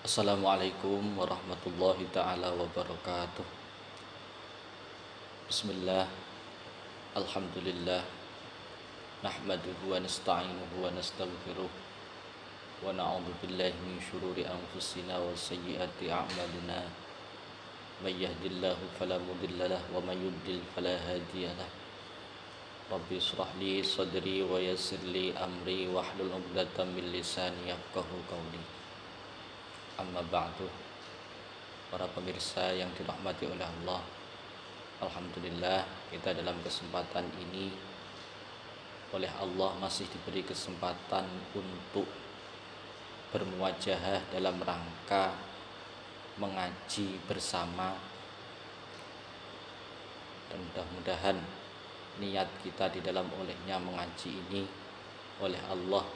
Assalamualaikum warahmatullahi ta'ala wabarakatuh. Bismillah, alhamdulillah, nahmaduhu wa nasta'inuhu wa nastaghfiruh wa na'udzu billahi min syururi anfusina wa sayyiati a'malina. May yahdihillahu fala mudilla lahu wa may yudlil fala hadiya lahu. Rabbi shrah li sadri wa yassir li amri wahlul 'uqdatam min lisani yafqahu qawli. Amma ba'du. Para pemirsa yang dirahmati oleh Allah, alhamdulillah kita dalam kesempatan ini oleh Allah masih diberi kesempatan untuk bermuajahah dalam rangka mengaji bersama, dan mudah-mudahan niat kita di dalam olehnya mengaji ini oleh Allah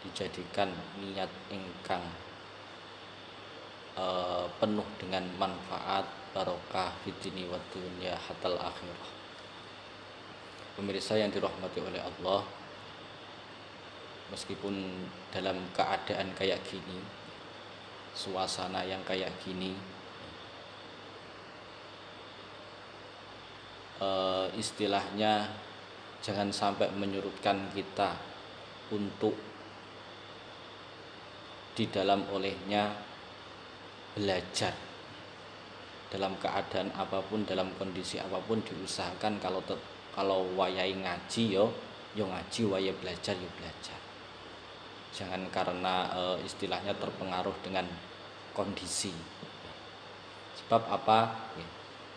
dijadikan niat ingkang penuh dengan manfaat, barokah fitini wa dunya hatal akhirah. Pemirsa yang dirahmati oleh Allah, meskipun dalam keadaan kayak gini, suasana yang kayak gini, istilahnya jangan sampai menyurutkan kita untuk di dalam olehnya belajar dalam keadaan apapun, dalam kondisi apapun. Diusahakan kalau wayai ngaji yo ngaji, wayai belajar yo belajar. Jangan karena istilahnya terpengaruh dengan kondisi. Sebab apa?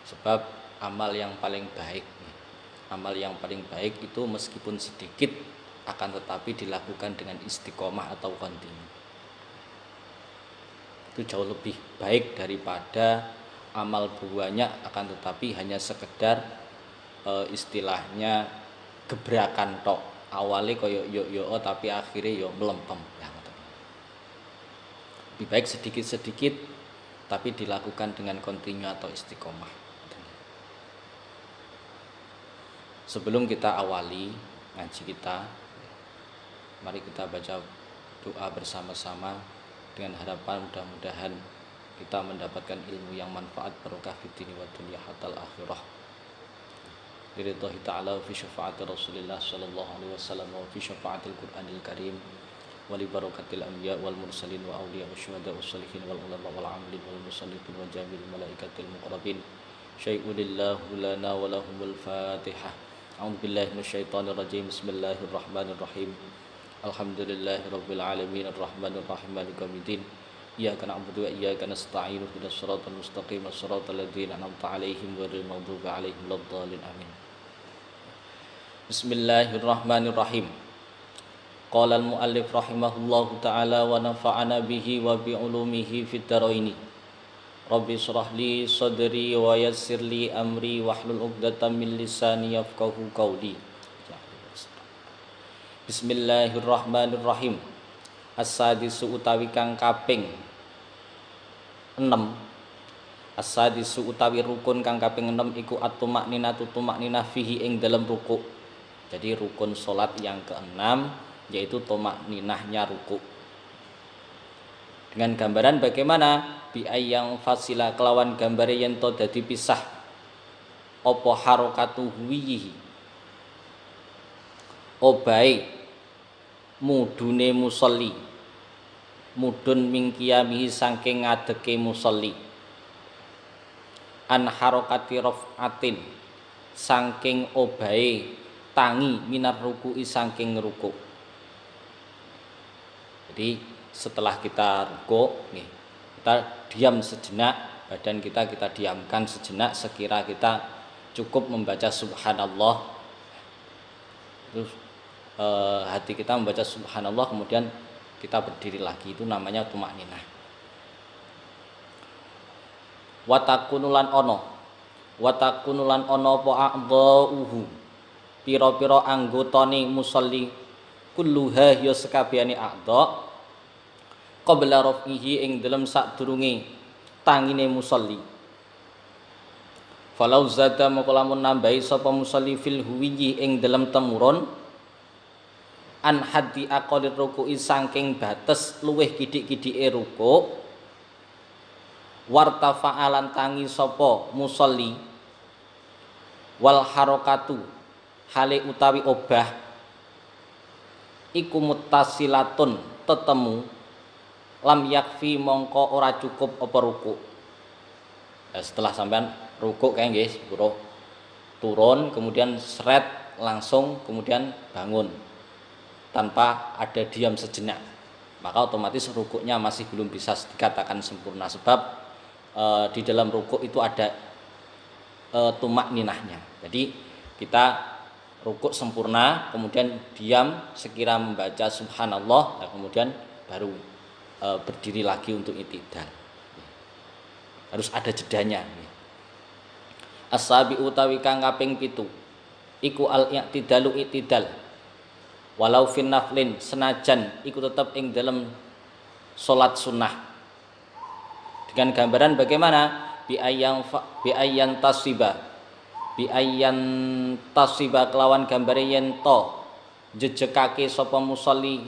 Sebab amal yang paling baik, amal yang paling baik itu meskipun sedikit akan tetapi dilakukan dengan istiqomah atau kontinu. Itu jauh lebih baik daripada amal banyak akan tetapi hanya sekedar istilahnya gebrakan tok, awalnya koyo yo tapi akhirnya yo melempem. Lebih baik sedikit-sedikit tapi dilakukan dengan kontinu atau istiqomah. Sebelum kita awali ngaji kita, mari kita baca doa bersama-sama dengan harapan mudah-mudahan kita mendapatkan ilmu yang manfaat, barokah fitini wa dunya hatal akhirah. Lillahi ta'ala fi syafaati Rasulillah sallallahu alaihi wasallam wa fi syafaatil Qur'anil Karim wa li barakatil anbiya wal mursalin wa awliya wasyuhada wassalihin wal ulama wal amilin wal musallifin wa jamil malaikatil muqarrabin. Syai'ulillahu lana wa lahumul Fatihah. A'udzu billahi minasyaitonir rajim. Bismillahirrahmanirrahim. Alhamdulillahirabbil alamin arrahmanir rahim maliki yaumiddin. Iyyaka na'budu wa iyyaka nasta'in ihdinas siratal mustaqim siratal ladzina an'amta 'alaihim ghairil maghdubi 'alaihim waladdallin amin. Bismillahirrahmanirrahim. Qala al-muallif rahimahullahu ta'ala wa nafa'ana bihi wa bi 'ulumihi fid dharain. Rabbi shrah li sadri wa yassir li amri wahlul 'uqdatam min lisani yafqahu qawli. Bismillahirrahmanirrahim. As-sadisu utawi kang kaping 6. As-sadisu utawi rukun kang kaping 6 iku at-tumakninatu tumakninah fihi ing dalam ruku'. Jadi rukun salat yang ke-6 yaitu tumakninahnya ruku'. Dengan gambaran bagaimana? Bi ayyang fasila kelawan gambare yen to dadi pisah apa harakatu wihi. Obai mudune musolli, mudun mingkiyamihi saking ngadeke musolli, an harokati raf'atin saking obahe tangi minar ruku'i saking ruku'. Jadi setelah kita ruku', kita diam sejenak, badan kita diamkan sejenak sekira kita cukup membaca subhanallah. Terus hati kita membaca subhanallah, kemudian kita berdiri lagi, itu namanya tumakninah. Watakunulan ono apa a'dha'uhu pira-pira anggotane musolli kulluha ya sekabehane a'dha qabla raf'ihi ing dalem sadurunge tangine musolli. Falau zada moko lamun nambahi sapa musolli fil huwiyyi ing dalem temurun an haddi aqalir ruku'i saking bates luweh kidik-kidike ruku', wartafa'alan tangi sapa musolli wal harokatu hale utawi obah iku muttasilatun tetemu lam yakfi mongko ora cukup apa ruku. Setelah sampean ruku kayak guys buruh turun kemudian seret langsung kemudian bangun tanpa ada diam sejenak, maka otomatis rukuknya masih belum bisa dikatakan sempurna sebab di dalam rukuk itu ada tumak ninahnya. Jadi kita rukuk sempurna kemudian diam sekira membaca subhanallah dan kemudian baru berdiri lagi untuk i'tidal. Harus ada jedanya. As-sabi utawi kang kaping 7 iku al-i'tidalu i'tidal walau fin naflin senajan iku tetap ing dalam salat sunnah. Dengan gambaran bagaimana bi ayyan tasiba kelawan gambare yen to jejekake sapa musolli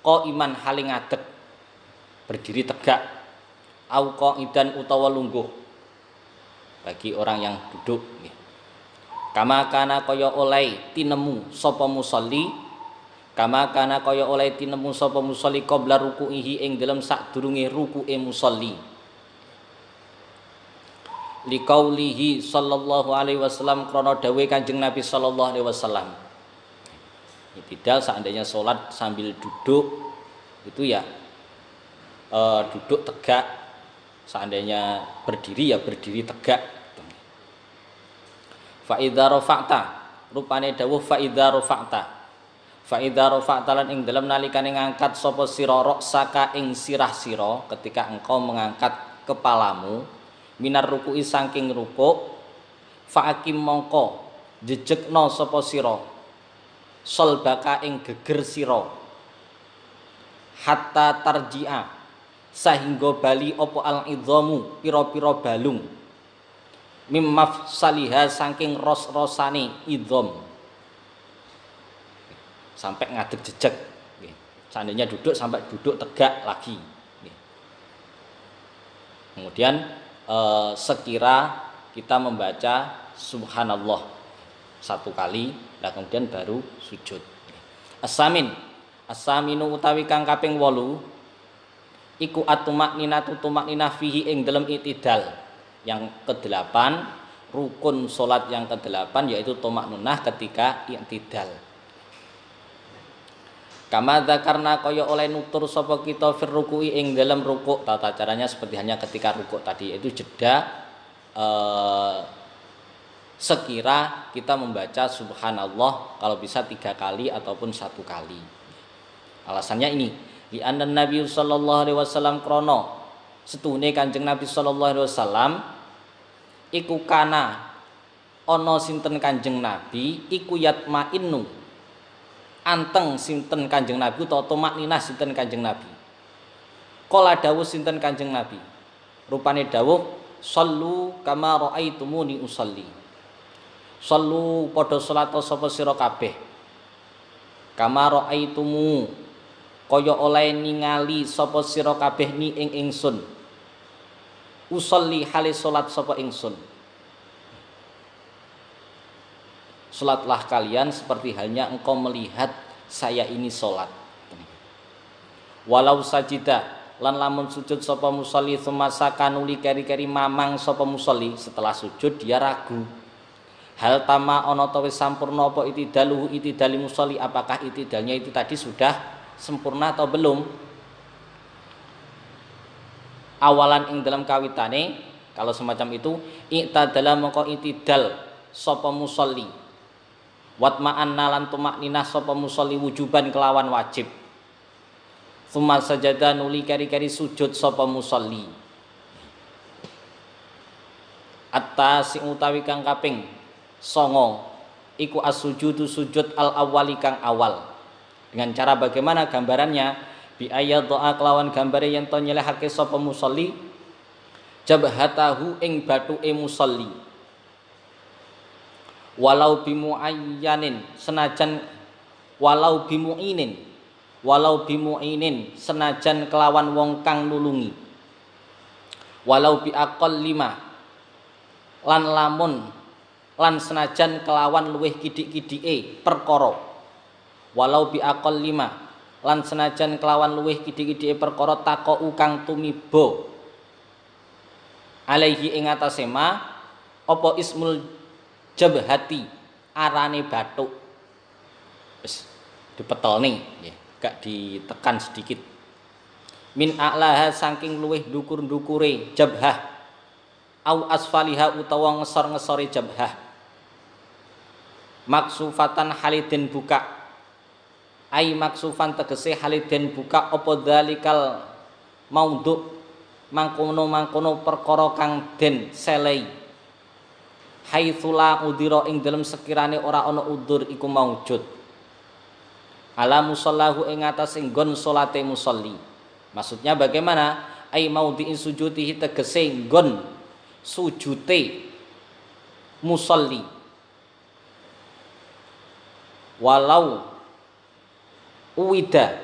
qaiman haling ngadeg berdiri tegak au qaidan utawa lungguh bagi orang yang duduk. Kama kana kaya oleh tinemu sapa musolli kama kana kaya oleh tinemu sapa musolli qabla ruku'ihi ing dalem sadurunge ruku'e musolli liqaulihi sallallahu alaihi wasallam krana dawuhe Kanjeng Nabi sallallahu alaihi wasallam. I'tidal seandainya sholat sambil duduk itu ya duduk tegak, seandainya berdiri ya berdiri tegak. Fa idza rafa'ta rupane dawuh fa idza rafa'ta lan ing dalem nalikane ngangkat sapa sira saka ing sirah sira ketika engkau mengangkat kepalamu minar ruku'i saking rukuk fa'akim mongko jejekno sapa sira solbaka ing geger sira hatta tarji'a sahingga bali apa al-idhamu pira-pira balung mimmaf saliha saking ros-rosane idham sampai ngadeg jejeg. Seandainya duduk sampai duduk tegak lagi. Kemudian sekira kita membaca subhanallah satu kali dan kemudian baru sujud. As-saminu utawi kang kaping 8 iku atumakninatu tumakninah fihi ing dalam i'tidal. Yang ke-8 rukun salat yang ke-8 yaitu tumakninah ketika i'tidal. Kama dzakarna kaya oleh nutur sapa kita fir ruku'i ing dalam rukuk. Tata caranya seperti hanya ketika rukuk tadi, yaitu jeda sekira kita membaca subhanallah kalau bisa 3 kali ataupun 1 kali. Alasannya ini, li anna Nabi sallallahu alaihi wasallam krana setune Kanjeng Nabi sallallahu alaihi wasallam iku kana ana sinten Kanjeng Nabi iku yatmainu anteng sinten Kanjeng Nabi utawa tumakninah sinten Kanjeng Nabi. Kala dawuh sinten Kanjeng Nabi, rupane dawuh sallu kama raaitumuni usolli. Sallu padha salat sapa sira kabeh kama raaitumu kaya oleh ningali sapa sira kabeh ni ing ingsun usolli hale salat sapa ingsun. Salatlah kalian seperti halnya engkau melihat saya ini salat. Walau sajida lan lamun sujud sapa musolli semasa kanuli keri-keri mamang sapa musolli, setelah sujud dia ragu. Hal tama ana ta wis sampurna apa itidaluhu itidali musolli, apakah itidalnya itu tadi sudah sempurna atau belum? Awalan ing dalam kawitane kalau semacam itu i'tadala mongko itidal sapa musolli. Watma'anna lan tumakninah sapa musolli wujuban kelawan wajib. Tsumma sajada nuli kari-kari sujud sapa musolli. Atta sing utawi kang kaping 9 iku as-sujudu sujud al-awwali kang awal. Dengan cara bagaimana gambarannya? Bi ayat doa kelawan gambare yen to nyelehake sapa musolli jabhatahu ing bathuke musolli. Walau bimuayyanin senajan walau bimuinin senajan kelawan wong kang nulungi. walau bi aqall 5 lan lamun lan senajan kelawan luwih kidik-kidike perkara walau bi aqall 5 lan senajan kelawan luwih kidik-kidike perkara taqau kang tumiba alaihi ing atase ma apa ismul jabhati arane bathuk wis dipetelne nggih gak ditekan sedikit min a'laha saking luwih ndukur-ndukure jabhah au asfaliha utawa ngesor-ngesore jabhah maksufatan halidin buka ai maksufan tegese halidin buka apa dalikal maudhu mangkono perkara kang den selei haitsula udira ing dalem sekirane ora ana udzur iku maujud ala musallahu ing atase nggon salate musolli maksudnya bagaimana ai maudhi'in sujutihi tegese nggon sujute musolli walau uwida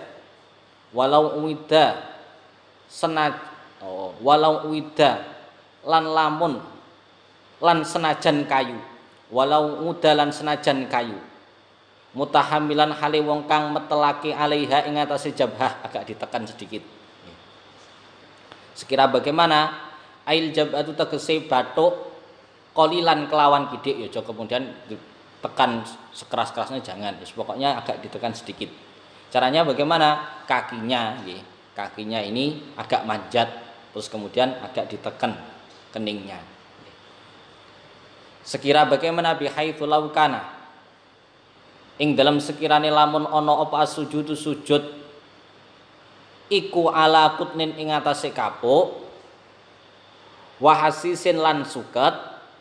lan lamun lan senajan kayu walau uda lan senajan kayu mutahamilan hale wong kang metelake alaiha ing atase jabhah agak ditekan sedikit sekira bagaimana ail jabhatu tegese bathuk qalilan kelawan kidik ya kemudian ditekan sekeras-kerasnya jangan pokoknya agak ditekan sedikit caranya bagaimana kakinya kakinya ini agak manjat terus kemudian agak ditekan keningnya sekira bagaimana bihaitsu laukana ing dalam sekirane lamun ana apa sujudu sujud iku ala kutnin ing atase kapuk wa hasisin lan suket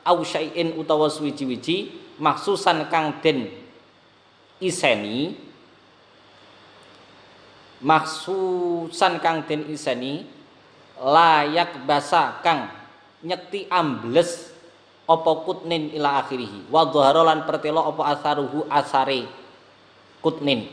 au syai'in utawa suwiji-wiji maksusan kang den iseni layak basa kang nyekti ambles apa kutnin ila akhirih wa dhahara lan pertelo apa asaruhu asare kutnin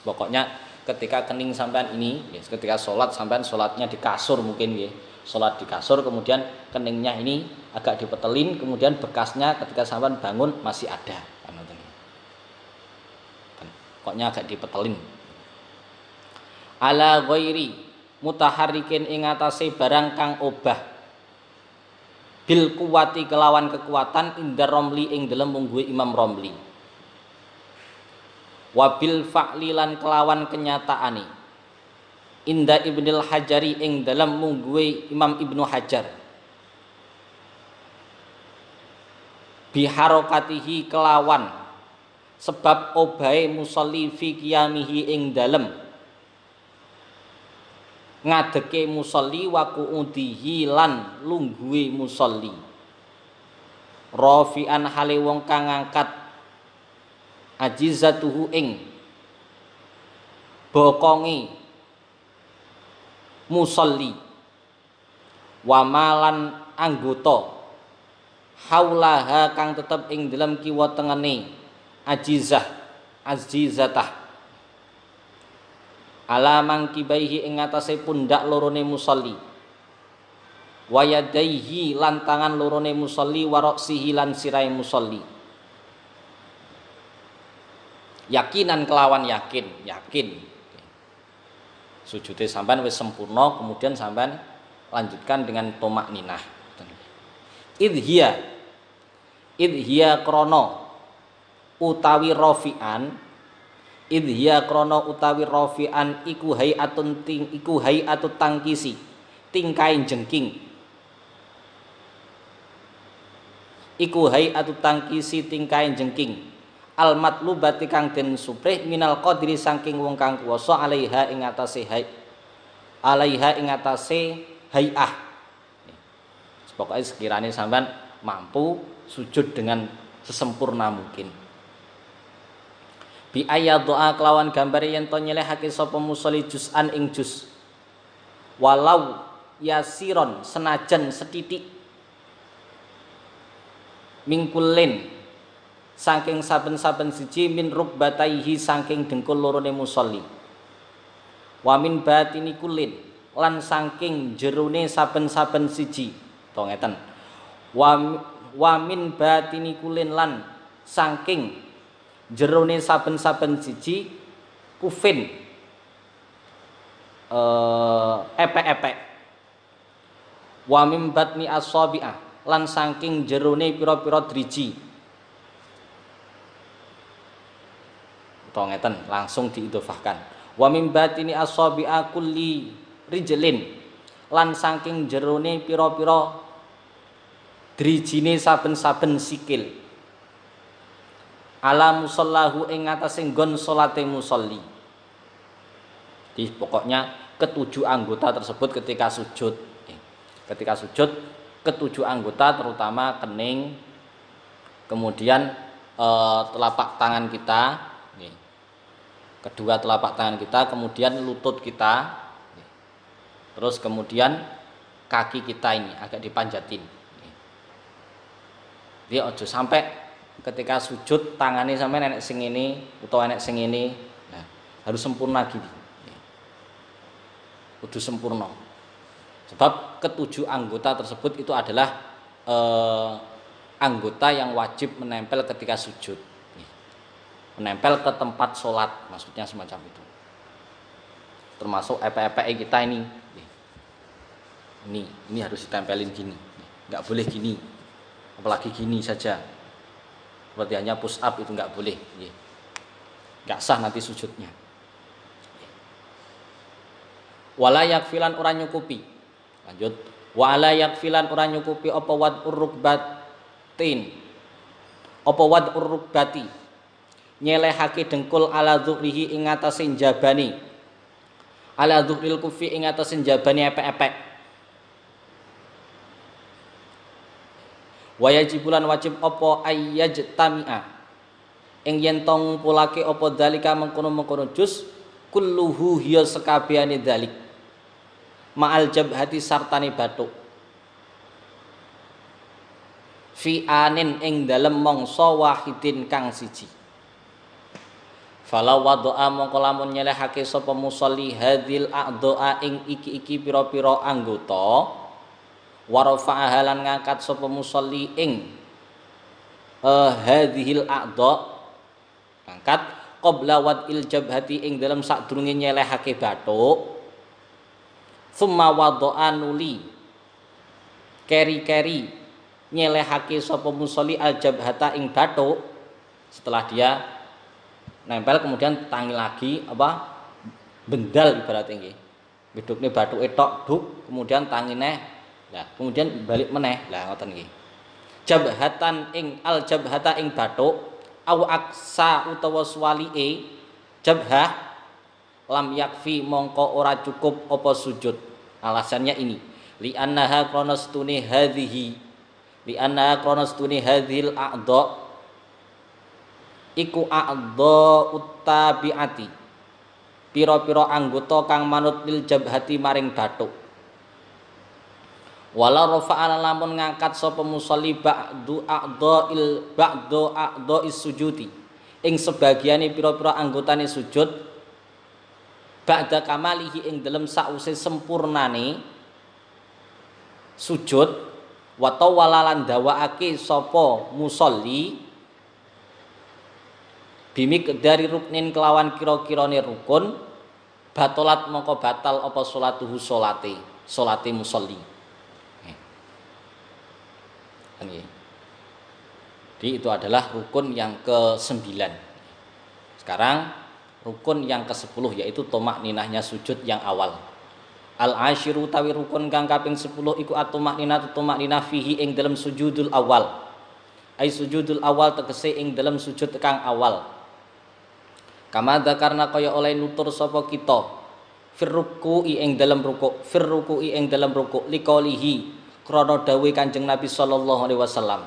pokoknya ketika kening sampean ini ketika sholat sampean sholatnya di kasur mungkin ya sholat di kasur kemudian keningnya ini agak dipetelin kemudian bekasnya ketika sampean bangun masih ada pokoknya agak dipetelin ala ghairi mutaharrikin ing atase barang kang obah bil kuwati kelawan kekuatan indar Romli ing dalem mungguhe Imam Romli wabil fa'li lan kelawan kenyataane inda Ibnul Hajari ing dalem mungguhe Imam Ibnu Hajar biharokatihi kelawan sebab obahe musolli fi qiyamihi ing dalem ngadeke musolli wa qu'udihi lan lungguhe musolli rafi'an hale wong kang ngangkat ajizatuhu ing bokonge musolli wa malan anggota haulaha kang tetep ing dalam kiwa tengene azizatah ala mangkibaihi ing atase pundak lorone musolli wa yadaihi lan tangan lorone musolli wa ra'sihi lan sirai musolli yakinan kelawan yakin sujudnya sampean wis sempurna kemudian sampean lanjutkan dengan tomak ninah idhiya krono utawi rofi'an idhiya krono utawi rofi'an iku hayatut tangkisi tingkai jengking al matlubati kang den suprih minal qadri saking wong kang kuwasa alaiha ing atase hayah pokoknya sekiranya sampean mampu sujud dengan sesempurna mungkin bi ayat doa kelawan gambare yen to nyelehake sapa musolli juz'an ing juz walau yasiron senajan setitik mingkulin saking saben-saben siji min rukbataihi saking dengkul lorone musolli wa min batini kulin lan saking jerone saben-saben siji to ngeten wa min batini kulin lan saking jerone saben-saben siji kufin epek-epek wa min batni asabi'ah lan saking jerone pira-pira driji to ngeten langsung diidhofahkan wa min batini asabi'a kulli rijlin lan saking jerone pira-pira drijine saben-saben sikil ala musallahu ing ngatasé nggon salate musolli. Jadi pokoknya ketujuh anggota tersebut ketika sujud ketujuh anggota terutama kening, kemudian telapak tangan kita, kedua telapak tangan kita, kemudian lutut kita, terus kemudian kaki kita ini agak dipanjatin. Jadi ojo sampai ketika sujud tangannya sampai nenek sing ini atau nenek sing ini, nah, harus sempurna gini, kudu sempurna. Sebab ketujuh anggota tersebut itu adalah anggota yang wajib menempel ketika sujud, menempel ke tempat sholat, maksudnya semacam itu. Termasuk epek-epek kita ini harus ditempelin gini, nggak boleh gini, apalagi gini saja. Seperti hanya push up itu nggak boleh, nggak sah nanti sujudnya. Wala yakfilan orang nyukupi. Lanjut, wala yakfilan orang nyukupi apa wad urrukbatin, apa wad urrukbati, nyelehake dengkul ala dhuhrihi ing atase jabani, ala dhuhril kufi ing atase jabani epek-epek. Wa yajibulan wajib apa ayyajtami'a ing yen to ngumpulake apa dalika mengkono-mengkono juz kulluhu hiya sekabehane dalik ma'al jabhati sartane bathuk fi anin ing dalem mangsa wahidin kang siji. Fala wadu'a mongko lamun nyelehake sapa musolli hadil a'dha'a ing iki-iki pira-pira anggota warafa'a lan ngangkat sapa musolli ing hadhil a'dha ngangkat qabla wad'il jabhati ing dalem sadurunge nyelehake bathuk summa wadu'a nuli keri-keri nyelehake sapa musolli al jabhata ing bathuk. Setelah dia nempel kemudian tangi lagi bendal ibaratnya nggih. Bedukne bathuke tok duk kemudian tangine, nah kemudian balik meneh. Lah ngoten nggih. Jabhatan ing al jabhata ing bathuk aw aksa utawa swali'e jabhah lam yakfi mongko ora cukup apa sujud. Alasannya ini li annaha qanastuni hadhil a'dha iku a'dha uttabi'ati pira-pira anggota kang manut lil jabhati maring bathuk. Wala rafa'ala lamun ngangkat sapa musolli ba'du a'dha'is sujudi ing sebagiane pira-pira anggotane sujud ba'da kamalihi ing dalem sause sempurnane sujud wa tawalalan dawaake sapa musolli bimik dari ruknin kelawan kira-kirane rukun batolat mongko batal apa salatuhu salate musolli. Jadi itu adalah rukun yang ke-9. Sekarang rukun yang ke-10 yaitu tomak-ninahnya sujud yang awal. Al-asyiru tawi rukun kang kaping 10 iku at-tumak-ninah tumak-ninah fihi ing dalam sujudul awal. Ai sujudul awal tegese ing dalam sujud kang awal. Kama dzakarna kaya oleh nutur sapa kita firruku'i ing dalam rukuk liqaulihi krana dawuh Kanjeng Nabi sallallahu alaihi wasallam.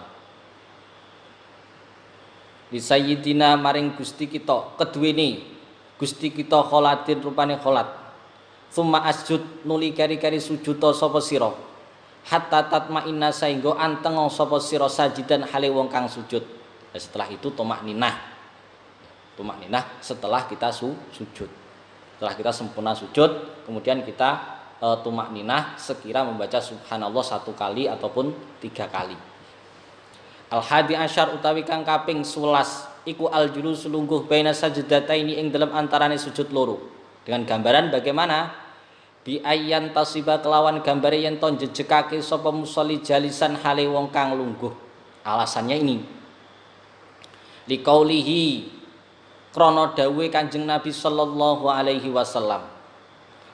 Li sayyidina maring Gusti kita keduwene Gusti kita kholatin rupane kholat. Summa asjud nuli kari-kari sujud sapa sira. Hatta tatma'inna saengga anteng sapa sira sajidan hale wong kang sujud. Setelah itu tomak ninah setelah kita sujud. Setelah kita sempurna sujud, kemudian kita tumak ninah sekira membaca subhanallah 1 kali ataupun 3 kali. Al hadi asyar utawi kang kaping 11 iku al julus lungguh baina sajdataini ing dalam antarane sujud loro. Dengan gambaran bagaimana bi ayyan tasiba kelawan gambare yen to jejekake sapa musolli jalisan hale wong kang lungguh. Alasannya ini liqaulihi krana dawuhe Kanjeng Nabi sallallahu alaihi wasallam.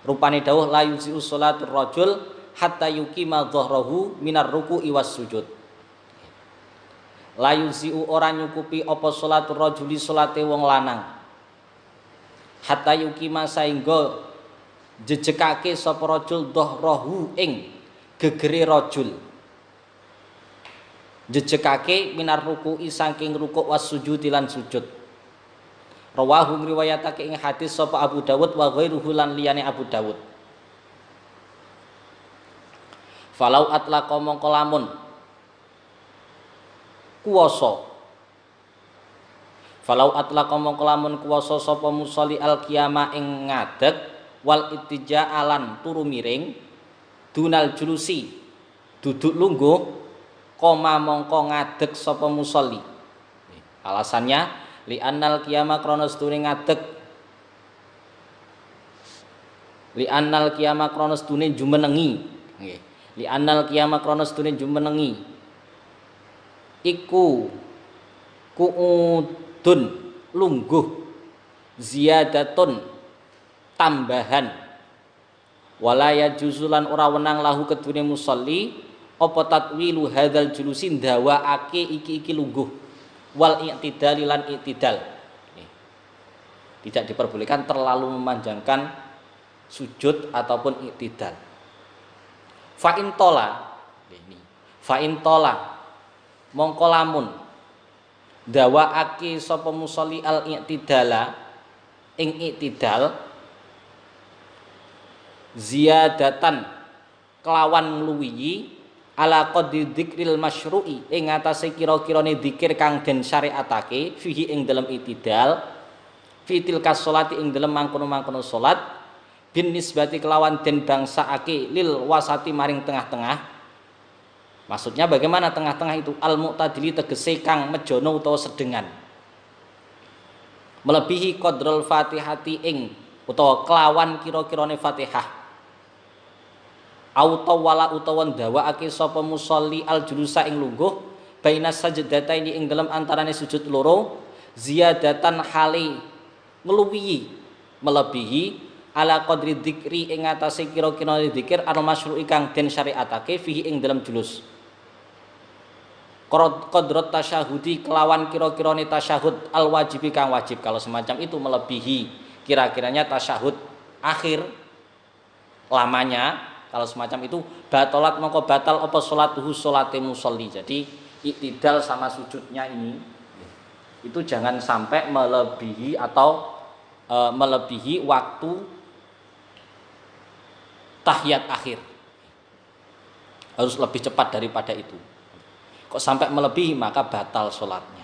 Rupane dawuh la yuzi'u sholatur rajul hatta yuqima dhahrahu minar ruku'i was sujud. La yuzi'u ora nyukupi apa sholatur rajuli salate wong lanang. Hatta yuqima saengga jejekake sapa rajul dhahrahu ing gegere rajul. Jejekake minar ruku'i saking rukuk was sujud lan sujud. Rawahu riwayatake ing hadis sapa Abu Dawud wa ghairuhu lan liyane Abu Dawud. Falau atlaqa mongko lamun kuwasa. Falau atlaqa mongko lamun kuwasa sapa musolli al-qiyamah ing ngadeg wal ittija'alan turu miring dunal julusi duduk lungguh koma mongko ngadeg sapa musolli. Alasannya li annal qiyamah krana sedune ngadeg li annal qiyamah krana sedune jumenengi nggih li annal qiyamah krana sedune jumenengi iku kuudun lungguh ziyadatun tambahan wala yajuzulan ora wenang lahu kedune musolli apa tatwilu hadzal julusi ndawaake iki lungguh wal i'tidal lan i'tidal. Tidak diperbolehkan terlalu memanjangkan sujud ataupun i'tidal. Fa in tola mongko lamun dawaake sapa musolli al i'tidala ing i'tidal ziyadatan kelawan ngluwihi ala qadri dzikril masyru'i ing atase kira-kirane zikir kang den syariatake fihi ing dalam itidal fitil kasolati ing dalam mangkono-mangkono salat bin nisbati kelawan den bangsaake lil wasati maring tengah-tengah. Maksudnya bagaimana tengah-tengah itu al mu'tadili tegese kang mejono utawa sedengan melebihi qadrul fatihati ing utawa kelawan kira-kirane Fatihah auto wala utawa ndawaake sapa musolli al julusa ing lungguh baina sajdataini ing dalam antarane sujud loro ziyadatan hali ngluwihi melebihi ala qadri dzikri ing atase kira-kira zikir al masyru'i kang den syariatake fihi ing dalam julus qadrat tasyahudi kelawan kira-kirane tasyahud al wajibi kang wajib. Kalau semacam itu melebihi kira-kiranya tasyahud akhir lamanya. Kalau semacam itu batalat mongko batal apa salatuhu salate musolli. Jadi iktidal sama sujudnya ini itu jangan sampai melebihi atau melebihi waktu tahiyat akhir. Harus lebih cepat daripada itu. Kok sampai melebihi maka batal salatnya.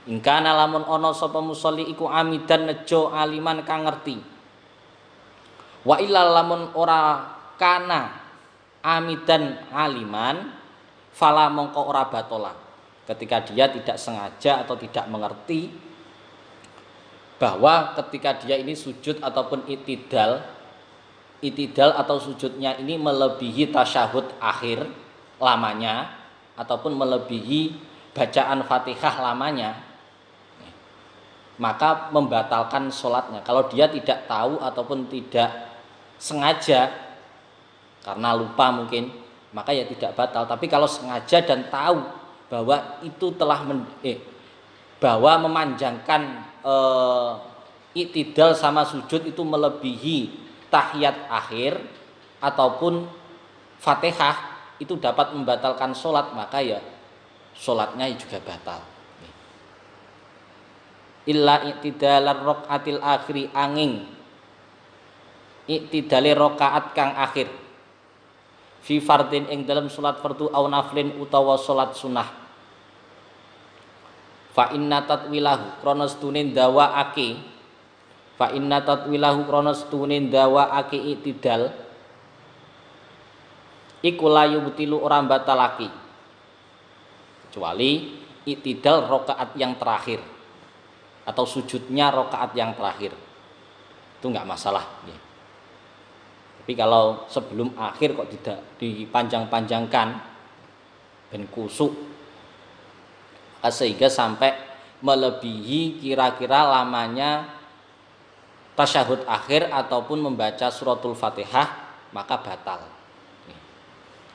Ingkana lamun ana sapa musolli iku amidan nejo aliman kang ngerti. Wa illa lamun ora kana amidan aliman fala mongko ora batola ketika dia tidak sengaja atau tidak mengerti bahwa ketika dia ini sujud ataupun itidal atau sujudnya ini melebihi tasyahud akhir lamanya ataupun melebihi bacaan Fatihah lamanya maka membatalkan sholatnya. Kalau dia tidak tahu ataupun tidak sengaja karena lupa mungkin, maka ya tidak batal. Tapi kalau sengaja dan tahu bahwa itu telah bahwa memanjangkan i'tidal sama sujud itu melebihi tahiyat akhir ataupun Fatihah itu dapat membatalkan sholat, maka ya sholatnya juga batal. Illa i'tidalar raqatil akhiri angin i'tidale rakaat kang akhir fi fardin ing dalam salat fardu au naflin utawa salat sunah fa inna tatwilahu krana sedune ndawaake fa inna tatwilahu krana sedune ndawaake i'tidal iku layu butilu ora batalaki kecuali i'tidal rakaat yang terakhir atau sujudnya rakaat yang terakhir itu enggak masalah ya. Tapi kalau sebelum akhir kok tidak dipanjang-panjangkan ben kusuk sehingga sampai melebihi kira-kira lamanya tasyahud akhir ataupun membaca suratul Fatihah maka batal.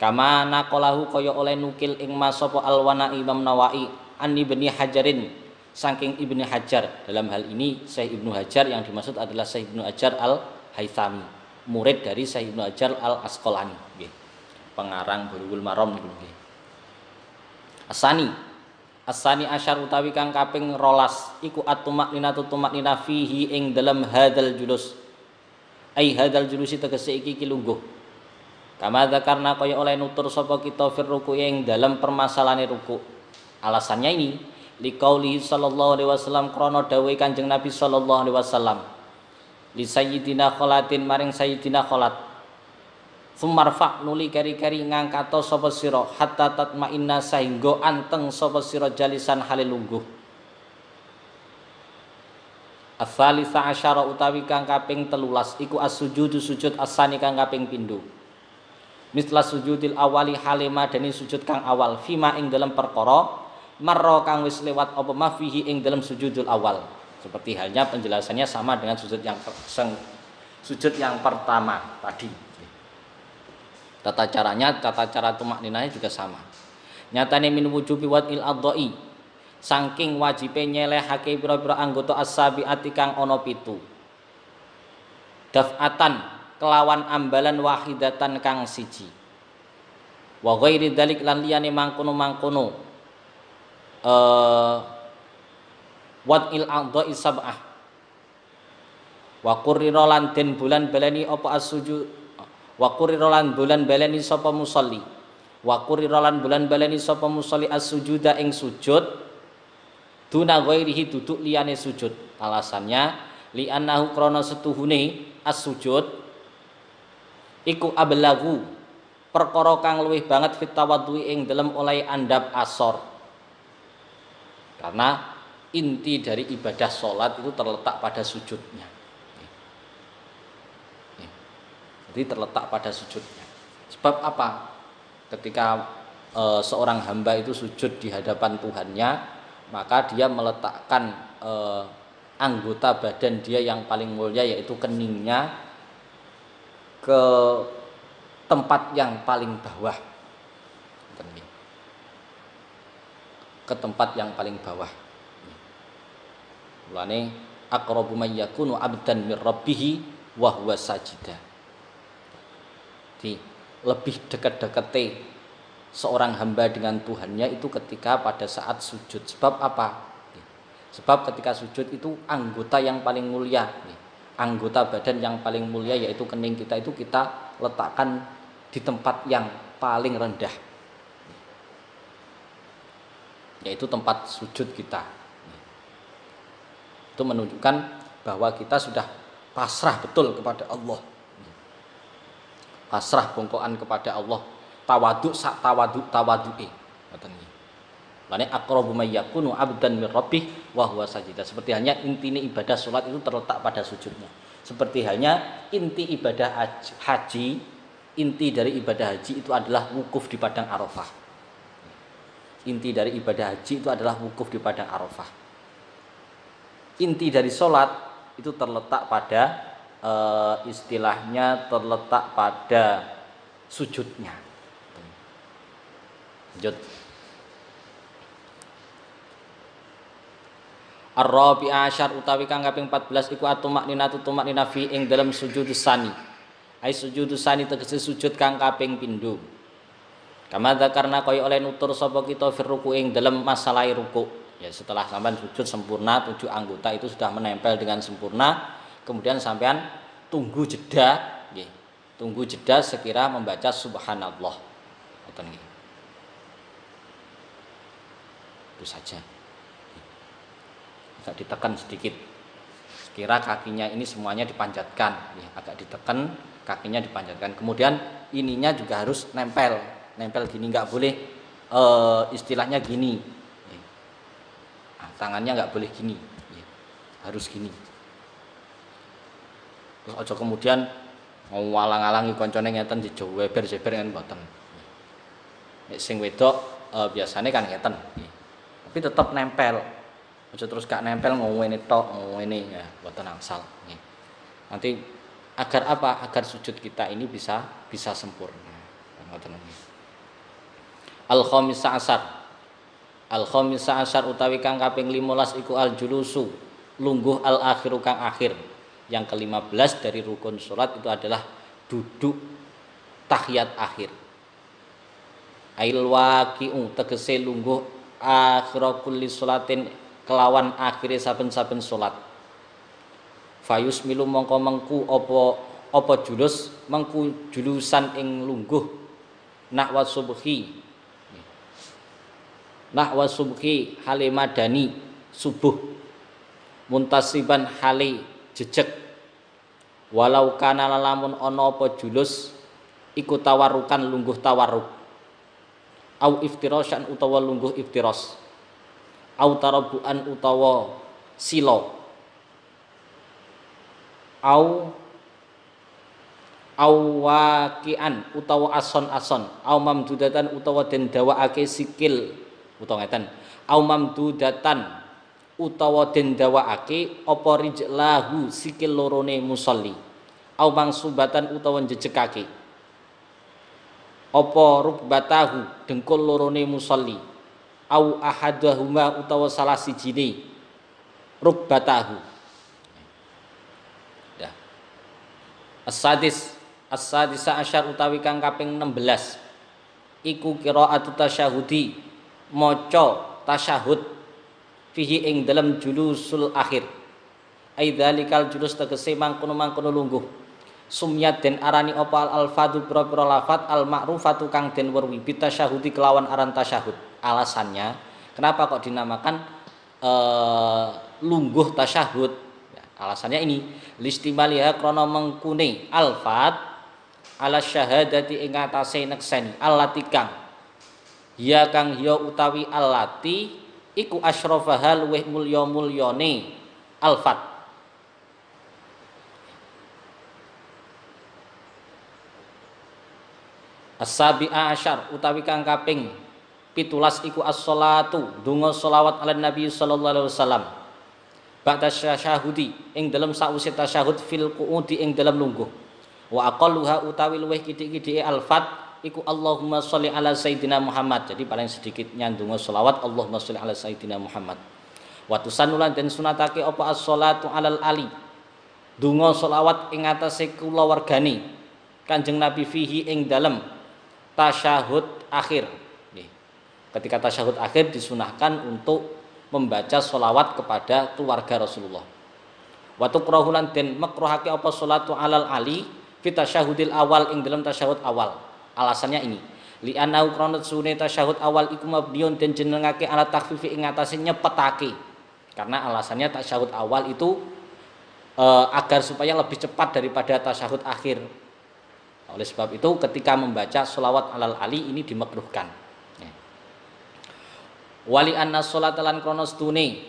Kama naqalahu kaya oleh nukil ing masapa Alwana Imam Nawawi an Ibnu Hajarin saking Ibnu Hajar. Dalam hal ini Syekh Ibnu Hajar yang dimaksud adalah Syekh Ibnu Hajar Al-Haythami, murid dari Syekh Ibnu Hajar Al-Asqalani nggih. Pengarang Bulughul Maram nggih. Asani asyar utawi kang kaping 12 iku at-tumakninatu tumaknina fihi ing dalam hadal julus. Ai hadal julusi tegese iki lungguh. Kama dzakarna kaya oleh nutur sapa kita fir ruku ing dalam permasalahane ruku. Alasannya ini liqauli sallallahu alaihi wasallam krana dawuhe Kanjeng Nabi sallallahu alaihi wasallam li sayyidina Kholatin maring sayyidina Kholat sumarfa nuli keri-keri ngangkato sapa sira hatta tatmainna sahingga anteng sapa sira jalisan hale lungguh. As-salisa asyara utawi kang kaping 13 iku as-sujudu sujud asani kang kaping pindho. Misla sujudil awali halima dani sujud kang awal fima ing dalam perkara marra kang wis lewat apa mafihi ing dalam sujudul awal. Seperti halnya penjelasannya sama dengan sujud yang pertama tadi. Tata cara tumakninahnya juga sama. Nyatane min wujubi wadil adhai saking wajibe nyelehake pira-pira anggota as-sabiati kang ana 7. Daf'atan kelawan ambalan wahidatan kang siji. Wa ghairi dzalik lan liyane mangkono-mangkono wadil adha'i sab'ah. Wa qurrira lan den bulan baleni apa as-sujud wa qurrira lan bulan baleni sapa musolli. Wa qurrira lan bulan baleni sapa musolli as-sujuda ing sujud duna ghairihi duduk liyane sujud. Alasannya li annahu krana setuhune as-sujud iku ablagu perkara kang luwih banget fit tawadhu ing dalem oleh andap asor. Karena inti dari ibadah sholat itu terletak pada sujudnya. Jadi terletak pada sujudnya. Sebab apa? Ketika seorang hamba itu sujud di hadapan Tuhannya, maka dia meletakkan anggota badan dia yang paling mulia yaitu keningnya ke tempat yang paling bawah. Ke tempat yang paling bawah. Mulane aqrabu may yakunu 'abdan mir rabbih wa huwa sajidah. Jadi lebih dekat-dekate seorang hamba dengan Tuhannya itu ketika pada saat sujud. Sebab apa? Sebab ketika sujud itu anggota yang paling mulia, anggota badan yang paling mulia yaitu kening kita itu kita letakkan di tempat yang paling rendah, yaitu tempat sujud kita. Itu menunjukkan bahwa kita sudah pasrah betul kepada Allah, pasrah bongkoan kepada Allah, tawaduk sak tawaduke. Lane aqrabu may yakunu 'abdan mir rabbih wa huwa sajidah. Seperti halnya inti ibadah salat itu terletak pada sujudnya. Seperti halnya inti ibadah haji, inti dari ibadah haji itu adalah wukuf di padang Arafah. Inti dari ibadah haji itu adalah wukuf di padang Arafah. Inti dari salat itu terletak pada istilahnya terletak pada sujudnya. Lanjut. Ar-rabi asyar utawi kang kaping 14 iku atumakninatu tumaknina fi ing dalam sujudus sani. Ai sujudus sani tegese sujud kang kaping pindho. Kama dzakarna kaya oleh nutur sapa kita fir ruku ing dalam masalah ruku. Ya setelah sampean sujud sempurna 7 anggota itu sudah menempel dengan sempurna, kemudian sampean tunggu jeda nggih. Tunggu jeda sekira membaca subhanallah. Ngoten nggih. Itu saja. Agak ditekan sedikit, sekira kakinya ini semuanya dipanjatkan, ya, agak ditekan kakinya dipanjatkan, kemudian ininya juga harus nempel gini, nggak boleh istilahnya gini. Nah, tangannya nggak boleh gini, harus gini. Terus aja kemudian mau walang-alangi koncone ngeten dijewer-jewer kan mboten. Nek sing wedok biasanya kan ngeten. Tapi tetap nempel. Aja terus gak nempel ngene tok, ngene ya, mboten angsal. Nanti agar apa? Agar sujud kita ini bisa sempurna. Ngoten nggih. Al-khamisa asar. Al-khamisa asar utawi kang kaping 15 iku al-julusu, lungguh al-akhiru kang akhir. Yang ke-15 dari rukun salat itu adalah duduk tahiyat akhir. Ail waqi'u tegese lungguh akhira kulli sholatin kelawan akhire saben-saben salat. Fayus milu mongko mengku apa julus mengku julusan ing lungguh nahwa subhi hale madani subuh muntasiban hale jejeg walau kana lamun ana apa julus iku tawarukan lungguh tawaruk au iftirasyan utawa lungguh iftiras au tarabuan utawa silo au waqian utawa ason-ason au mamdudatan utawa den dawaake sikil utawa ngeten au mamdudatan utawa den dawaake apa rijlahu sikil lorone musolli au mangsubatan utawa njejekake apa rukbatahu dengkul lorone musolli au ahadahuma utawa salah sijine rukbatahu. Ya. As-sadisa asyar utawi kang kaping 16 iku qiraatu tasyahudi maca tasyahud fihi ing dalam julusul akhir aidzalikal julus tegese mangkono lungguh sumyat den arani apa al-alfadhu pira-pira lafat al-ma'rufatu kang den werwi bitasyahudi kelawan aran tasyahud. Alasannya kenapa kok dinamakan lungguh tasyahud? Ya, alasannya ini listimaliha krana mengkune alfat ala syahadati ing atase nekseni allati kang ya kang ya utawi allati iku asyrafahal luweh mulya-mulyane alfat. As-sabi'a asyar utawi kang kaping 17 iku as-shalatu donga selawat ala Nabi sallallahu alaihi wasallam ba'da tasyahudi ing dalem sause tasyahud fil qu'udi ing dalem lungguh wa aqalluha utawi luweh kidik-kidike alfat iku Allahumma sholli ala sayyidina Muhammad. Jadi paling sedikitnya donga selawat Allahumma sholli ala sayyidina Muhammad. Wa tusannulan den sunatake apa as-shalatu alal ali donga selawat ing atase kulawargane Kanjeng Nabi fihi ing dalem tasyahud akhir. Ketika tasyahud akhir disunahkan untuk membaca sholawat kepada keluarga Rasulullah. Wa tukrahulan den makruhake apa sholatu alal ali fi tasyahudil awal ing dalam tasyahud awal. Alasannya ini li anau krana sunne tasyahud awal iku mabniun den jenengake ala takhfifi ing atase nyepetake. Karena alasannya tasyahud awal itu agar supaya lebih cepat daripada tasyahud akhir. Oleh sebab itu ketika membaca sholawat alal ali ini dimakruhkan. Wali anna sholat lan krana sedune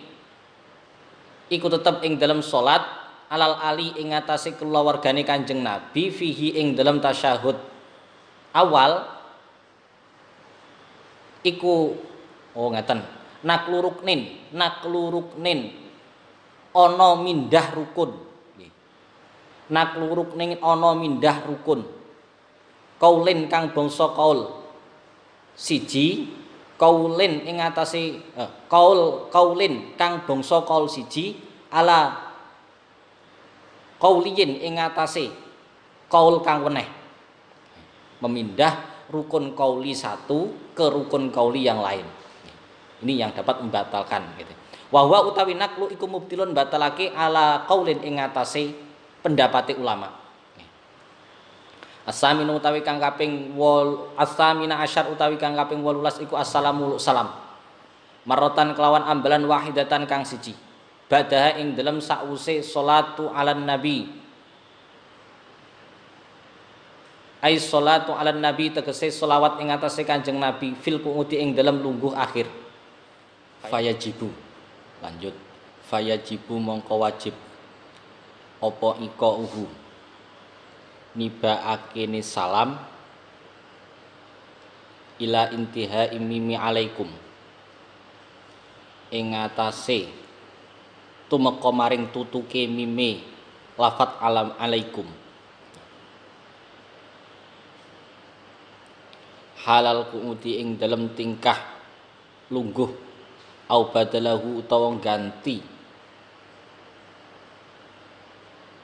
iku tetep ing dalam sholat alal ali ing atase keluargane Kanjeng Nabi fihi ing dalam tasyahud awal iku ngeten nakluruknin ana mindah rukun nakluruknin ana mindah rukun kaulin kang bangsa kaul siji kaulin ing atase kaulin kang bangsa kaul siji ala kauliyin ing atase kaul kang weneh memindah rukun kauli satu ke rukun kauli yang lain. Ini yang dapat membatalkan gitu. Wa huwa utawi naklu iku mubtilun batalake ala kaulin ing atase pendapate ulama. As-saminu utawi kang kaping as-samina asyar utawi kang kaping 18 iku assalamu salam. Marotan kelawan ambalan wahidatan kang siji. Ba'daha ing dalem sause sholatu ala nabi. ai sholatu ala nabi tegese selawat ing atase Kanjeng Nabi fil qu'udi ing dalam lungguh akhir. Fayajibu lanjut fayajibu mongko wajib apa ika uhu nibaake ni salam ila intiha imimi alaikum ing atase tumeka maring tutuke mime lafat alam alaikum halal kuudi ing dalam tingkah lungguh au badalahu utawa ganti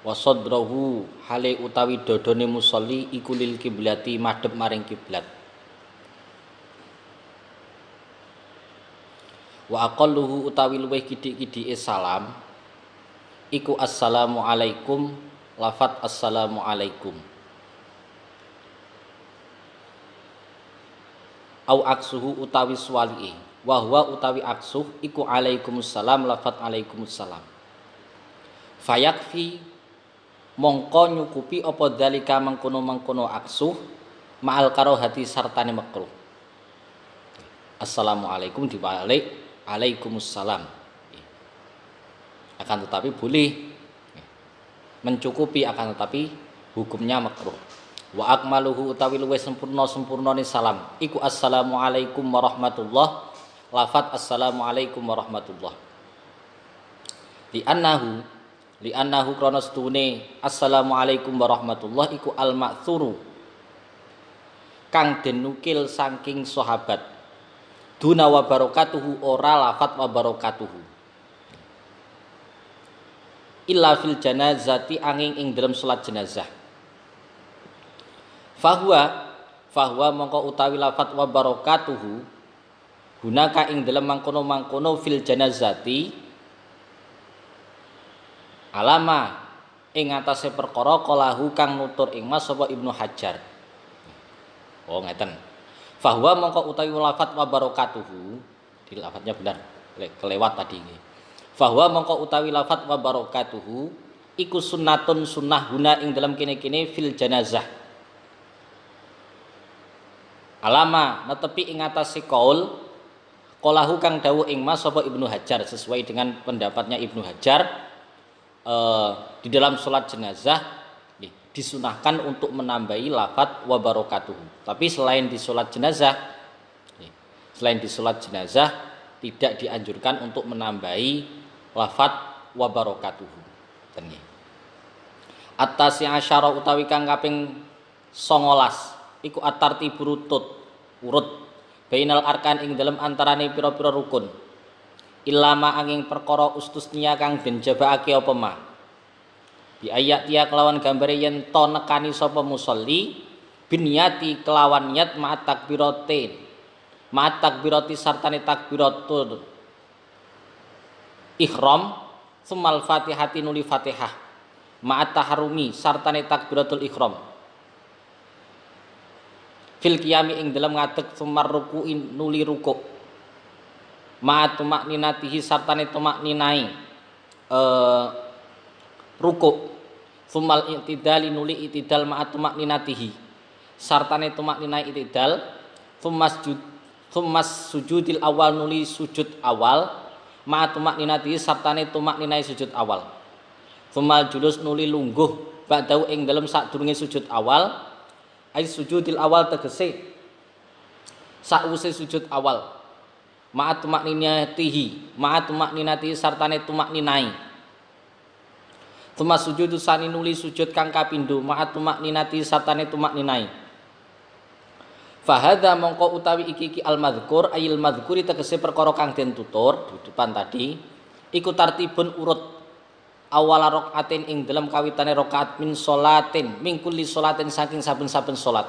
wasadrahu hale utawi dodone musolli iku lil kiblati madhep maring kiblat wa aqalluhu utawi luwih kidik-kidike salam iku assalamu alaikum lafat assalamu alaikum au aksuhu utawi swali'i wa huwa utawi aksuh iku alaikumussalam lafat alaikumussalam fayakfi mongko nyukupi apa dalika mengkono-mengkono aksuh ma'al karohati sartane makruh assalamualaikum dibalik alaikumussalam akan tetapi boleh mencukupi akan tetapi hukumnya makruh. Wa akmaluhu utawi luwih sempurnane salam iku assalamualaikum warahmatullah lafat assalamualaikum warahmatullah li'annahu krana sedune assalamualaikum warahmatullah iku al ma'tsuru kang den nukil saking sahabat duna wa barakatuhu ora lafat wa barakatuhu illa fil janazati angin ing dalam salat jenazah Fahuwa mongko utawi lafat wa barakatuhu gunaka ing dalam mangkono fil janazati alama ing atase perkara qalahu kang nutur ing Mas sapa Ibnu Hajar. Oh ngeten. Fahuwa mongko utawi lafat wa barakatuhu di lafadznya benar kelewat tadi ini. Fahuwa mongko utawi lafat wa barakatuhu iku sunnatun sunnah guna ing dalam kene-kene fil janazah alama netepi ing atase qaul qalahu kang dawuh ing Mas sapa Ibnu Hajar sesuai dengan pendapatnya Ibnu Hajar di dalam salat jenazah disunahkan untuk menambahi lafat wa barakatuhu tapi selain di salat jenazah tidak dianjurkan untuk menambahi lafat wa barakatuhu at-tasi asyara utawi kang kaping 19 iku at-tartib urut bainal arkan ing dalem antarane pira-pira rukun ilama angin perkara ustusnya kang den jabaake apa ma bi ayat dia kelawan gambare yen to nekani sapa musolli binyati kelawan niat ma'at takbirati sartane takbiratul ihram sumal fatihati nuli fatihah ma'at taharumi sartane takbiratul ihram fil qiyami ing dalam ngadeg sumar rukuin nuli rukuk ma'at tumakninatihi sartane tumakninai rukuk sumal i'tidali nuli i'tidal ma'at tumakninatihi sartane tumakninai i'tidal summas sujudil awal nuli sujud awal ma'at tumakninatihi sartane tumakninai sujud awal sumal julus nuli lungguh ba'dau ing dalam sadurunge sujud awal ai sujudil awal tegese sakwise sujud awal ma'at tumakninatihi sartane tumakninai tumas sujudu sani nuli sujud kang kapindho ma'at tumakninatihi sartane tumakninai fahadha mongko utawi iki al madzkur ayil madzkuri tegese perkara kang den tutur di depan tadi iku tartibun urut awal rakaatin ing dalam kawitane rakaat min sholatin min kulli sholatin saking saben-saben salat.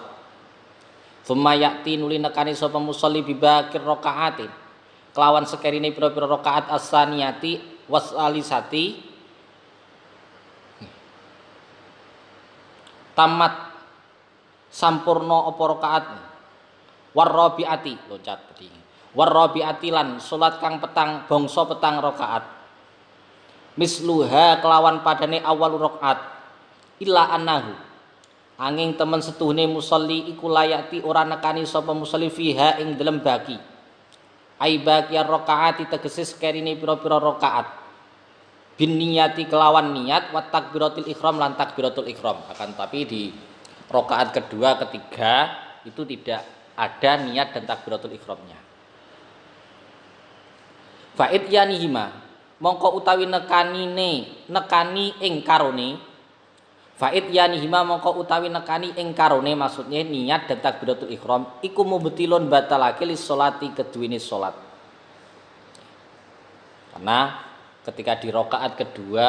Tsumma ya'ti nuli nekani sapa musolli bibakir rakaatin. Kelawan sekerine pira-pira rakaat as-saniyati wasalisati tamat sampurna apa rakaat warrabiati loncat tadi. Warrabiati lan salat kang petang bangsa petang rakaat. Misluha kelawan padane awal rakaat illa annahu Angin temen setuhune musolli iku layati ora nekani sapa musolli fiha ing dalem baki. Ai baqiyar rakaati tegese sekerine pira-pira rakaat. Bin niyati kelawan niat wa takbiratul ihram lan takbiratul ihram. Akan tapi di rakaat kedua, ketiga itu tidak ada niat dan takbiratul ihramnya. Fa'id yanihima mongko utawi nekani ing karone. Fa'id yanihima mongko utawi nekani ing karone, maksudnya niat dan takbiratul ihram iku mubtilun batalake lis sholati keduwene salat. Karena ketika di rakaat kedua,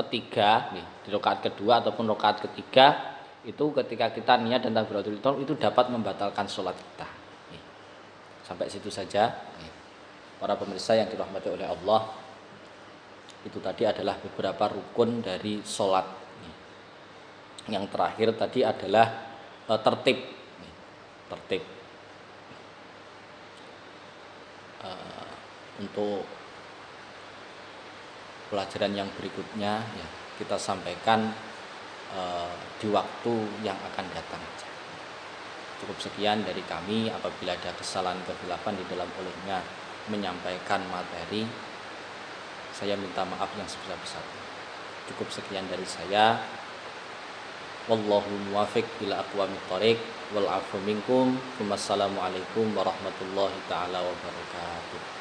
ketiga nih, di rakaat kedua ataupun rakaat ketiga itu ketika kita niat dan takbiratul ihram itu dapat membatalkan salat kita. Nih. Sampai situ saja. Nih. Para pemirsa yang dirahmati oleh Allah, itu tadi adalah beberapa rukun dari salat. Yang terakhir tadi adalah tertib. Untuk pelajaran yang berikutnya ya kita sampaikan di waktu yang akan datang. Cukup sekian dari kami. Apabila ada kesalahan kehilafan di dalam ulumnya menyampaikan materi, saya minta maaf yang sebesar-besarnya. Cukup sekian dari saya. Wallahu muwafiq ila aqwamit thoriq wal 'afwu minkum. Wassalamualaikum warahmatullahi taala wabarakatuh.